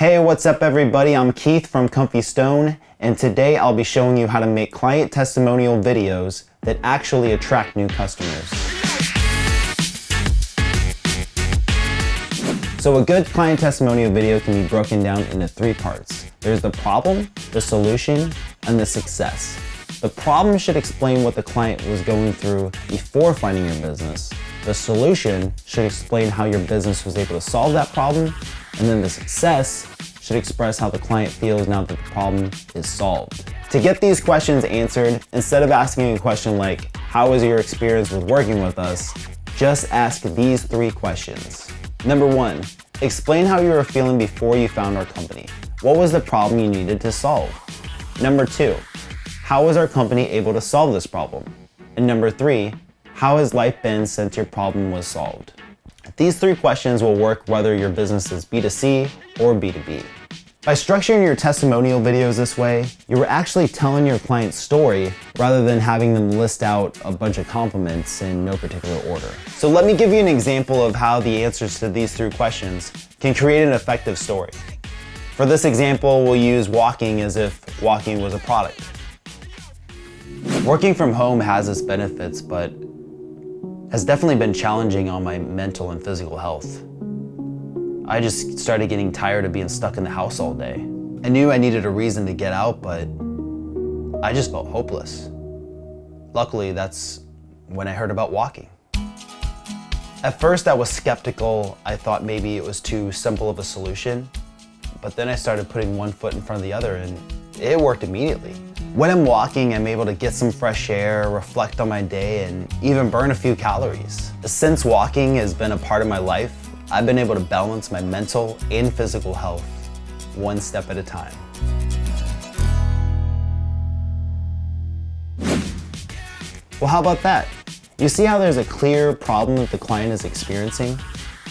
Hey, what's up everybody? I'm Keith from Comfy Stone, and today I'll be showing you how to make client testimonial videos that actually attract new customers. So a good client testimonial video can be broken down into three parts. There's the problem, the solution, and the success. The problem should explain what the client was going through before finding your business. The solution should explain how your business was able to solve that problem. And then the success should express how the client feels now that the problem is solved. To get these questions answered, instead of asking a question like, how was your experience with working with us? Just ask these three questions. Number one, explain how you were feeling before you found our company. What was the problem you needed to solve? Number two, how was our company able to solve this problem? And number three, how has life been since your problem was solved? These three questions will work whether your business is B2C or B2B. By structuring your testimonial videos this way, you're actually telling your client's story rather than having them list out a bunch of compliments in no particular order. So let me give you an example of how the answers to these three questions can create an effective story. For this example, we'll use walking as if walking was a product. Working from home has its benefits, but has definitely been challenging on my mental and physical health. I just started getting tired of being stuck in the house all day. I knew I needed a reason to get out, but I just felt hopeless. Luckily, that's when I heard about walking. At first, I was skeptical. I thought maybe it was too simple of a solution, but then I started putting one foot in front of the other and it worked immediately. When I'm walking, I'm able to get some fresh air, reflect on my day, and even burn a few calories. Since walking has been a part of my life, I've been able to balance my mental and physical health one step at a time. Well, how about that? You see how there's a clear problem that the client is experiencing?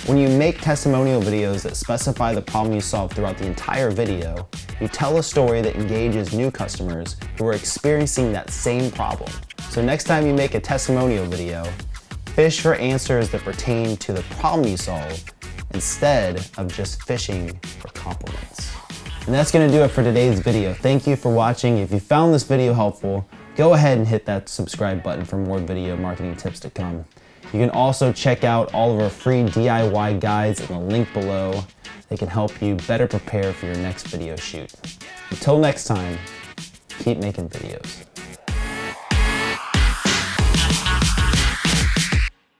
When you make testimonial videos that specify the problem you solve throughout the entire video, you tell a story that engages new customers who are experiencing that same problem. So next time you make a testimonial video, fish for answers that pertain to the problem you solve instead of just fishing for compliments. And that's gonna do it for today's video. Thank you for watching. If you found this video helpful, go ahead and hit that subscribe button for more video marketing tips to come. You can also check out all of our free DIY guides in the link below. They can help you better prepare for your next video shoot. Until next time, keep making videos.